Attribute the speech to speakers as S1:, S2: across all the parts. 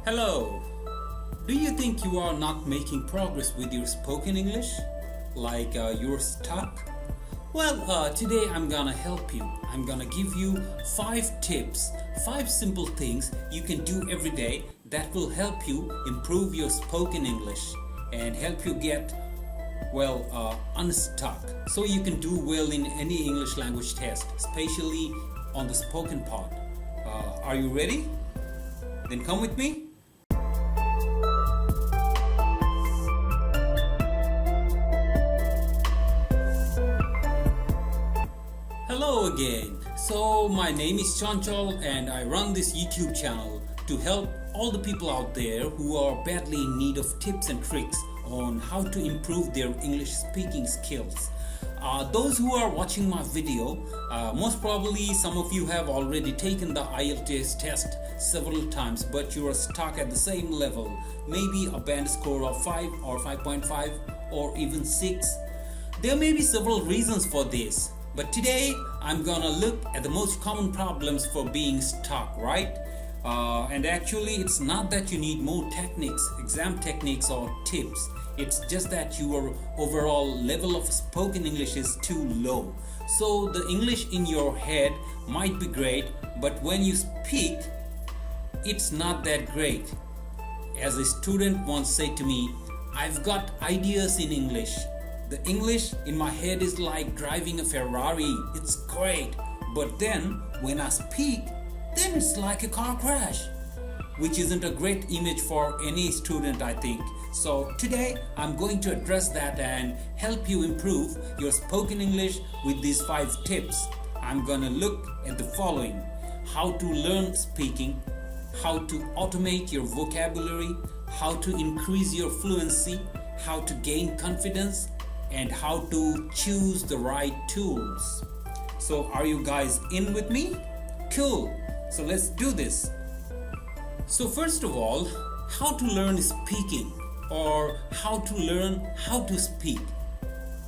S1: Hello! Do you think you are not making progress with your spoken English? Like you're stuck? Well, today I'm gonna help you. I'm gonna give you 5 tips, 5 simple things you can do every day that will help you improve your spoken English and help you get, unstuck. So you can do well in any English language test, especially on the spoken part. Are you ready? Then come with me. Hello again. So my name is Chanchal and I run this YouTube channel to help all the people out there who are badly in need of tips and tricks on how to improve their English speaking skills. Those who are watching my video, most probably some of you have already taken the IELTS test several times, but you are stuck at the same level, maybe a band score of 5 or 5.5 or even 6. There may be several reasons for this, but today I'm gonna look at the most common problems for being stuck, right? And actually it's not that you need more techniques, exam techniques or tips. It's just that your overall level of spoken English is too low. So the English in your head might be great, but when you speak, it's not that great. As a student once said to me, I've got ideas in English. The English in my head is like driving a Ferrari. It's great. But then when I speak, then it's like a car crash, which isn't a great image for any student, I think. So today I'm going to address that and help you improve your spoken English with these 5 tips. I'm gonna look at the following: how to learn speaking, how to automate your vocabulary, how to increase your fluency, how to gain confidence, and how to choose the right tools. So are you guys in with me? Cool. So let's do this. So first of all, how to learn speaking, or how to learn how to speak.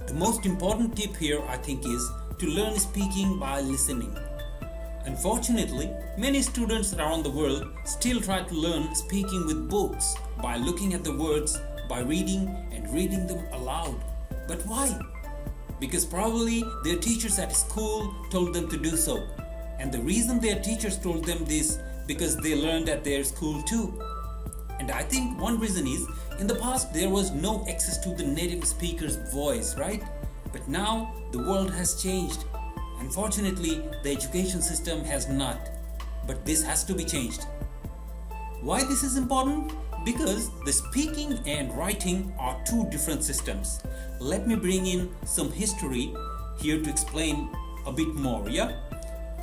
S1: The most important tip here, I think, is to learn speaking by listening. Unfortunately, many students around the world still try to learn speaking with books by looking at the words, by reading and reading them aloud. But why? Because probably their teachers at school told them to do so. And the reason their teachers told them this because they learned at their school too. And I think one reason is, in the past there was no access to the native speaker's voice, right? But now the world has changed. Unfortunately, the education system has not. But this has to be changed. Why this is important? Because the speaking and writing are 2 different systems. Let me bring in some history here to explain a bit more, yeah?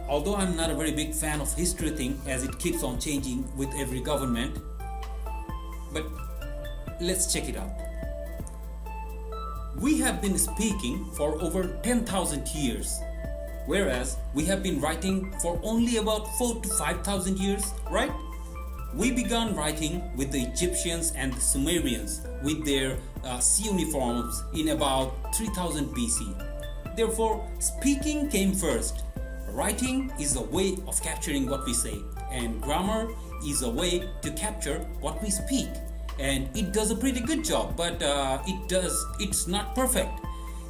S1: Although I'm not a very big fan of history thing, as it keeps on changing with every government. But let's check it out. We have been speaking for over 10,000 years, whereas we have been writing for only about 4 to 5,000 years, right? We began writing with the Egyptians and the Sumerians with their cuneiforms in about 3000 BC. Therefore, speaking came first. Writing is a way of capturing what we say, and grammar is a way to capture what we speak. And it does a pretty good job, but it's not perfect.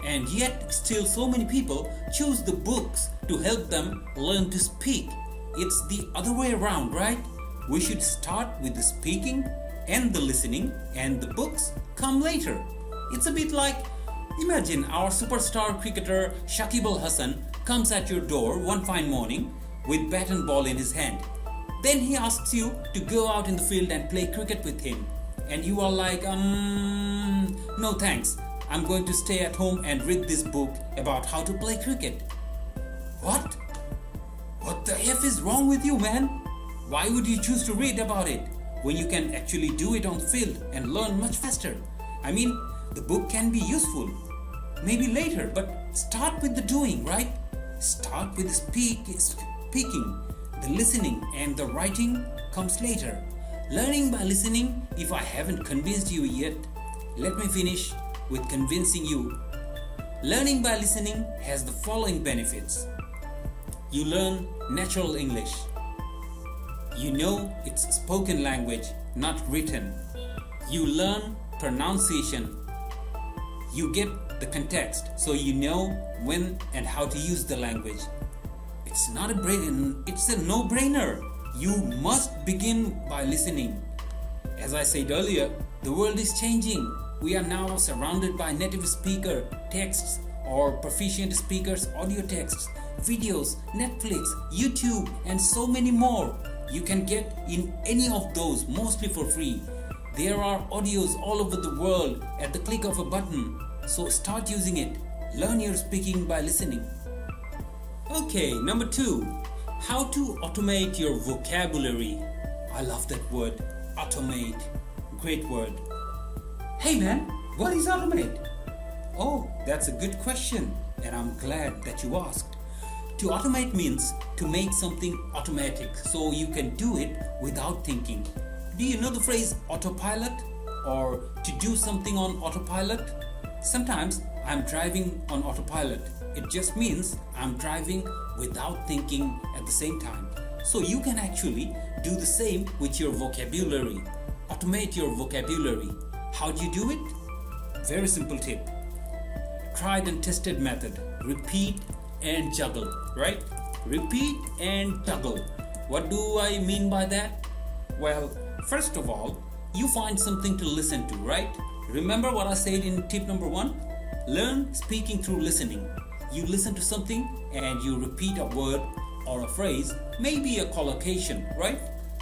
S1: And yet still so many people choose the books to help them learn to speak. It's the other way around, right? We should start with the speaking and the listening, and the books come later. It's a bit like, imagine our superstar cricketer Shakib Al Hasan comes at your door one fine morning with bat and ball in his hand. Then he asks you to go out in the field and play cricket with him. And you are like, no thanks. I'm going to stay at home and read this book about how to play cricket. What? What the F is wrong with you, man? Why would you choose to read about it when you can actually do it on the field and learn much faster? I mean, the book can be useful, maybe later, but start with the doing, right? Start with the speaking, the listening, and the writing comes later. Learning by listening, if I haven't convinced you yet, let me finish with convincing you. Learning by listening has the following benefits. You learn natural English. You know it's spoken language, not written. You learn pronunciation. You get the context, so you know when and how to use the language. It's not a brain, it's a no-brainer. You must begin by listening. As I said earlier, the world is changing. We are now surrounded by native speaker texts or proficient speakers audio texts, videos, Netflix, YouTube, and so many more. You can get in any of those mostly for free. There are audios all over the world at the click of a button. So start using it. Learn your speaking by listening. Okay, number 2. How to automate your vocabulary. I love that word, automate. Great word. Hey man, what is automate? Oh, that's a good question, and I'm glad that you asked. To automate means to make something automatic, so you can do it without thinking. Do you know the phrase autopilot, or to do something on autopilot? Sometimes I'm driving on autopilot. It just means I'm driving without thinking at the same time. So you can actually do the same with your vocabulary. Automate your vocabulary. How do you do it? Very simple tip. Tried and tested method. Repeat and juggle, right? Repeat and juggle. What do I mean by that? Well, first of all, you find something to listen to, right? Remember what I said in tip number 1? Learn speaking through listening. You listen to something and you repeat a word or a phrase, maybe a collocation, right?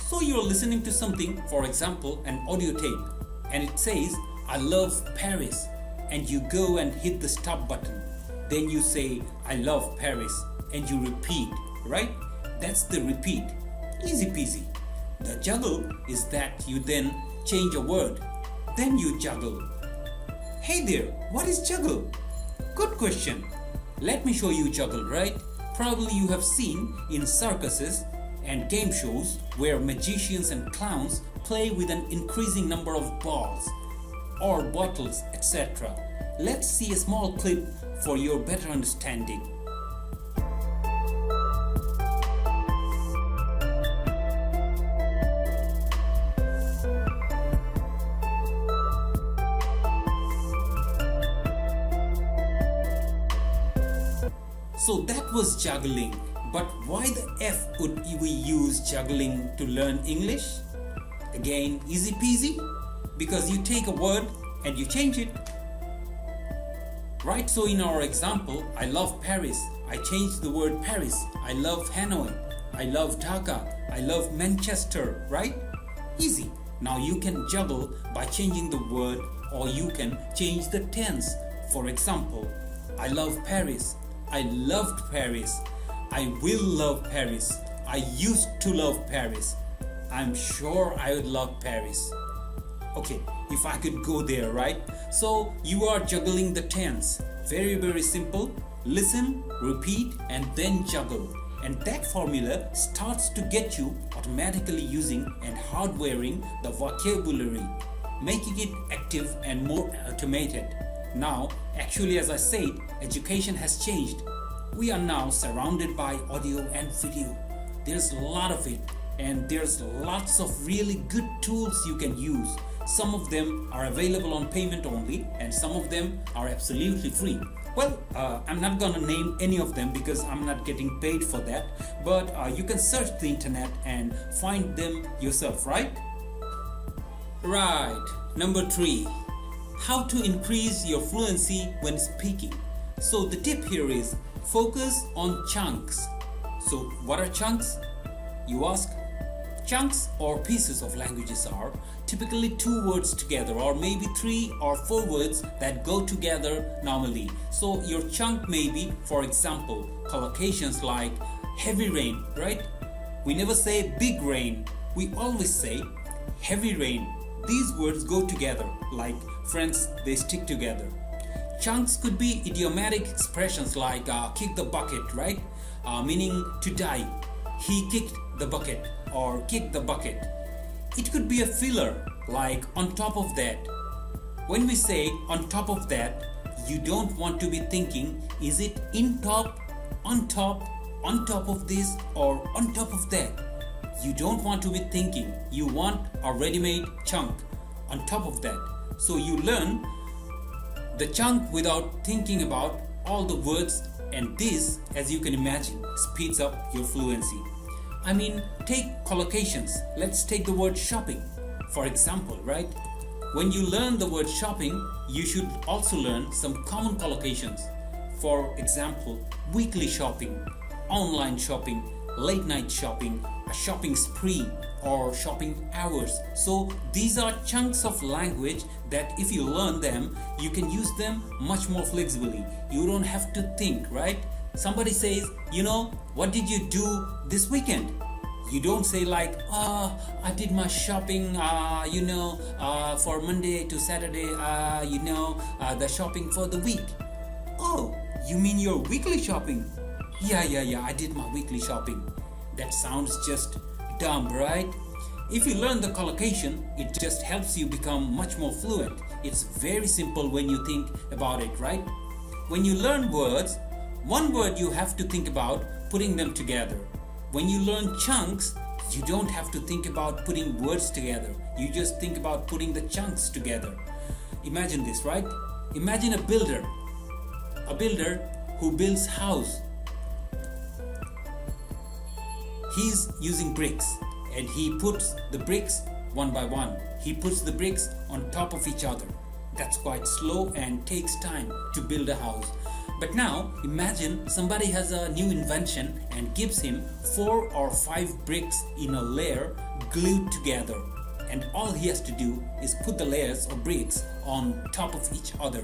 S1: So you're listening to something, for example, an audio tape, and it says, I love Paris, and you go and hit the stop button. Then you say, I love Paris, and you repeat, right? That's the repeat. Easy peasy. The juggle is that you then change a word. Then you juggle. Hey there, what is juggle? Good question. Let me show you juggle, right? Probably you have seen in circuses and game shows where magicians and clowns play with an increasing number of balls or bottles, etc. Let's see a small clip for your better understanding. So that was juggling. But why the F would we use juggling to learn English? Again, easy peasy. Because you take a word and you change it. Right, so in our example, I love Paris. I changed the word Paris. I love Hanoi. I love Dhaka. I love Manchester, right? Easy. Now you can juggle by changing the word, or you can change the tense. For example, I love Paris. I loved Paris. I will love Paris. I used to love Paris. I'm sure I would love Paris. Okay, if I could go there, right? So you are juggling the tense. Very, very simple. Listen, repeat, and then juggle. And that formula starts to get you automatically using and hardwiring the vocabulary, making it active and more automated. Now, actually, as I said, education has changed. We are now surrounded by audio and video. There's a lot of it, and there's lots of really good tools you can use. Some of them are available on payment only, and some of them are absolutely free. Well, I'm not gonna name any of them because I'm not getting paid for that, but you can search the internet and find them yourself, right? Right, number 3. How to increase your fluency when speaking. So the tip here is focus on chunks. So what are chunks? You ask? Chunks or pieces of languages are typically 2 words together, or maybe 3 or 4 words that go together normally. So your chunk may be, for example, collocations like heavy rain, right? We never say big rain. We always say heavy rain. These words go together, like friends, they stick together. Chunks could be idiomatic expressions like kick the bucket, right? Meaning to die. He kicked the bucket, or kick the bucket. It could be a filler, like on top of that. When we say on top of that, you don't want to be thinking, is it in top, on top of this, or on top of that? You don't want to be thinking. You want a ready-made chunk on top of that. So you learn the chunk without thinking about all the words, and this, as you can imagine, speeds up your fluency. I mean, take collocations. Let's take the word shopping, for example, right? When you learn the word shopping, you should also learn some common collocations. For example, weekly shopping, online shopping, late night shopping, a shopping spree, or shopping hours. So these are chunks of language that if you learn them, you can use them much more flexibly. You don't have to think, right? Somebody says, what did you do this weekend? You don't say like, I did my shopping, for Monday to Saturday, the shopping for the week. Oh, you mean your weekly shopping? Yeah, I did my weekly shopping. That sounds just dumb, right? If you learn the collocation, it just helps you become much more fluent. It's very simple when you think about it, right? When you learn words, one word you have to think about putting them together. When you learn chunks, you don't have to think about putting words together. You just think about putting the chunks together. Imagine this, right? Imagine a builder who builds house. He's using bricks and he puts the bricks one by one. He puts the bricks on top of each other. That's quite slow and takes time to build a house. But now imagine somebody has a new invention and gives him 4 or 5 bricks in a layer glued together, and all he has to do is put the layers of bricks on top of each other.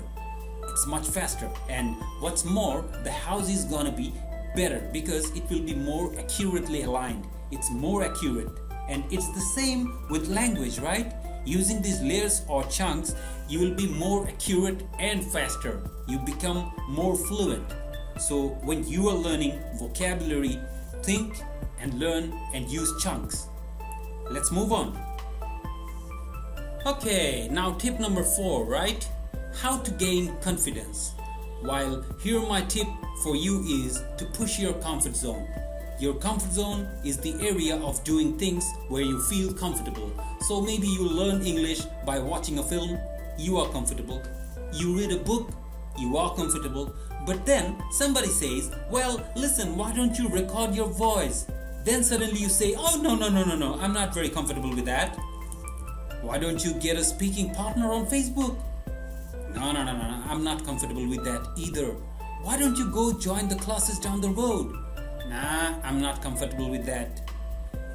S1: It's much faster, and what's more, the house is gonna be better because it will be more accurately aligned. It's more accurate, and it's the same with language, right? Using these layers or chunks, you will be more accurate and faster. You become more fluent. So when you are learning vocabulary, think and learn and use chunks. Let's move on. Okay, now tip number 4, right? How to gain confidence. While here my tip for you is to push your comfort zone. Your comfort zone is the area of doing things where you feel comfortable. So maybe you learn English by watching a film, you are comfortable. You read a book, you are comfortable. But then somebody says, well, listen, why don't you record your voice? Then suddenly you say, oh, no, I'm not very comfortable with that. Why don't you get a speaking partner on Facebook? No, I'm not comfortable with that either. Why don't you go join the classes down the road? Nah, I'm not comfortable with that.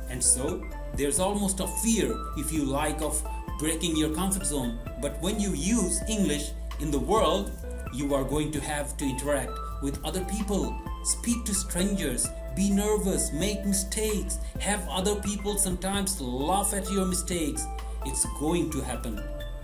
S1: And so, there's almost a fear, if you like, of breaking your comfort zone. But when you use English in the world, you are going to have to interact with other people, speak to strangers, be nervous, make mistakes, have other people sometimes laugh at your mistakes. It's going to happen.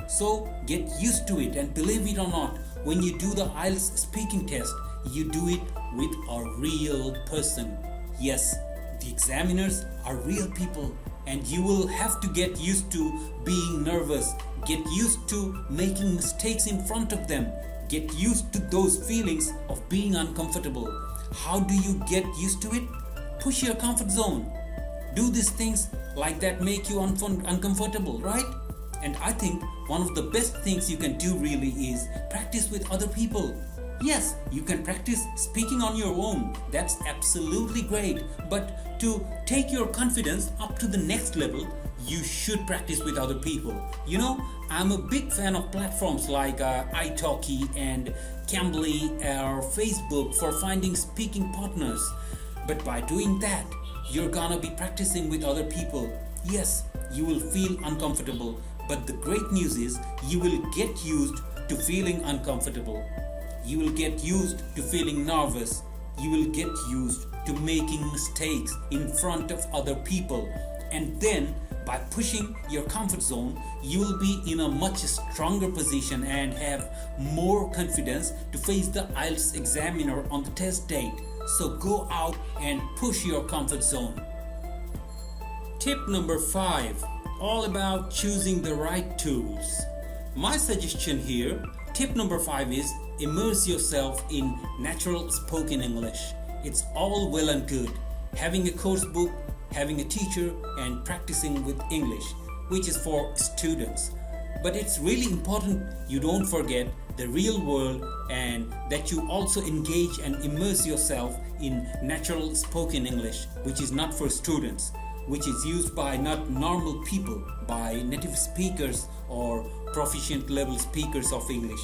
S1: So get used to it, and believe it or not, when you do the IELTS speaking test, you do it with a real person. Yes, the examiners are real people, and you will have to get used to being nervous, get used to making mistakes in front of them, get used to those feelings of being uncomfortable. How do you get used to it? Push your comfort zone. Do these things like that make you uncomfortable, right? And I think one of the best things you can do really is practice with other people. Yes, you can practice speaking on your own. That's absolutely great. But to take your confidence up to the next level, you should practice with other people. You know, I'm a big fan of platforms like italki and Cambly or Facebook for finding speaking partners. But by doing that, you're gonna be practicing with other people. Yes, you will feel uncomfortable, but the great news is you will get used to feeling uncomfortable. You will get used to feeling nervous. You will get used to making mistakes in front of other people. And then, by pushing your comfort zone, you will be in a much stronger position and have more confidence to face the IELTS examiner on the test date. So go out and push your comfort zone. Tip number 5, all about choosing the right tools. My suggestion here, tip number 5 is immerse yourself in natural spoken English. It's all well and good having a course book having a teacher and practicing with English, which is for students. But it's really important you don't forget the real world and that you also engage and immerse yourself in natural spoken English, which is not for students, which is used by not normal people, by native speakers or proficient level speakers of English.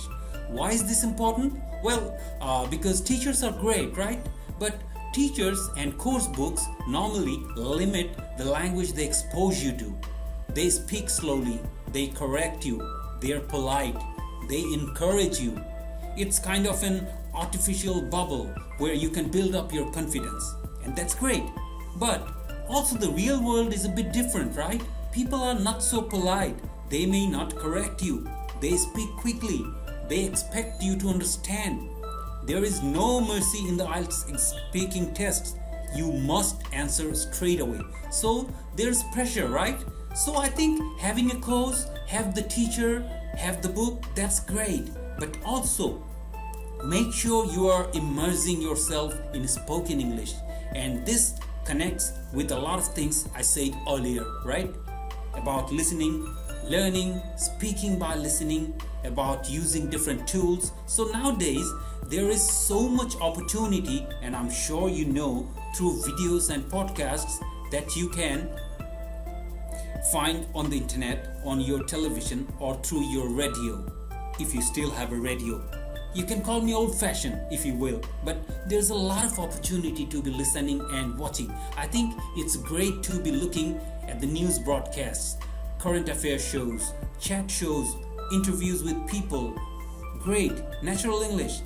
S1: Why is this important? Well, because teachers are great, right? But teachers and course books normally limit the language they expose you to. They speak slowly, they correct you, they are polite, they encourage you. It's kind of an artificial bubble where you can build up your confidence, and that's great. But also the real world is a bit different, right? People are not so polite. They may not correct you. They speak quickly. They expect you to understand. There is no mercy in the IELTS speaking tests. You must answer straight away. So there's pressure, right? So I think having a course, have the teacher, have the book, that's great. But also make sure you are immersing yourself in spoken English. And this connects with a lot of things I said earlier, right? About listening, learning, speaking by listening, about using different tools. So nowadays there is so much opportunity, and I'm sure you know through videos and podcasts that you can find on the internet, on your television, or through your radio, if you still have a radio. You can call me old-fashioned if you will, but there's a lot of opportunity to be listening and watching. I think it's great to be looking at the news broadcasts, current affairs shows, chat shows, interviews with people. Great. Natural English.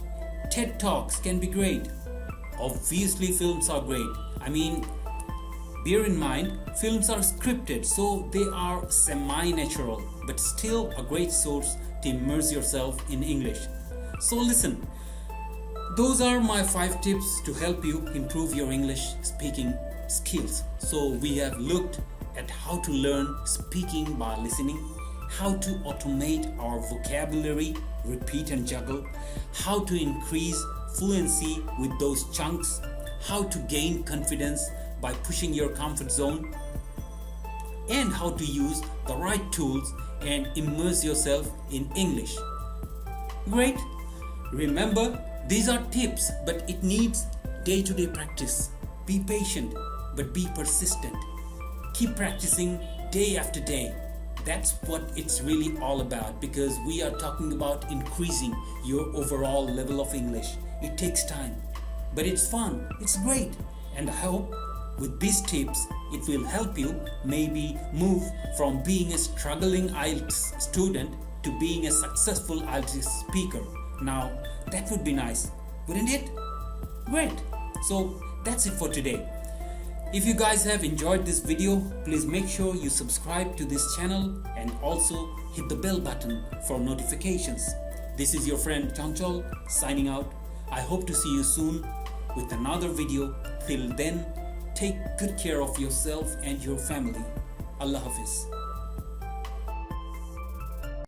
S1: TED Talks can be great. Obviously films are great. I mean, bear in mind, films are scripted, so they are semi-natural, but still a great source to immerse yourself in English. So listen, those are my 5 tips to help you improve your English speaking skills. So we have looked at how to learn speaking by listening, how to automate our vocabulary, repeat and juggle, how to increase fluency with those chunks, how to gain confidence by pushing your comfort zone, and how to use the right tools and immerse yourself in English. Great. Remember, these are tips, but it needs day-to-day practice. Be patient, but be persistent. Keep practicing day after day. That's what it's really all about, because we are talking about increasing your overall level of English. It takes time, but it's fun, it's great, and I hope with these tips it will help you maybe move from being a struggling IELTS student to being a successful IELTS speaker. Now, that would be nice, wouldn't it? Great. So that's it for today. If you guys have enjoyed this video, please make sure you subscribe to this channel and also hit the bell button for notifications. This is your friend Chanchal signing out. I hope to see you soon with another video. Till then, take good care of yourself and your family. Allah Hafiz.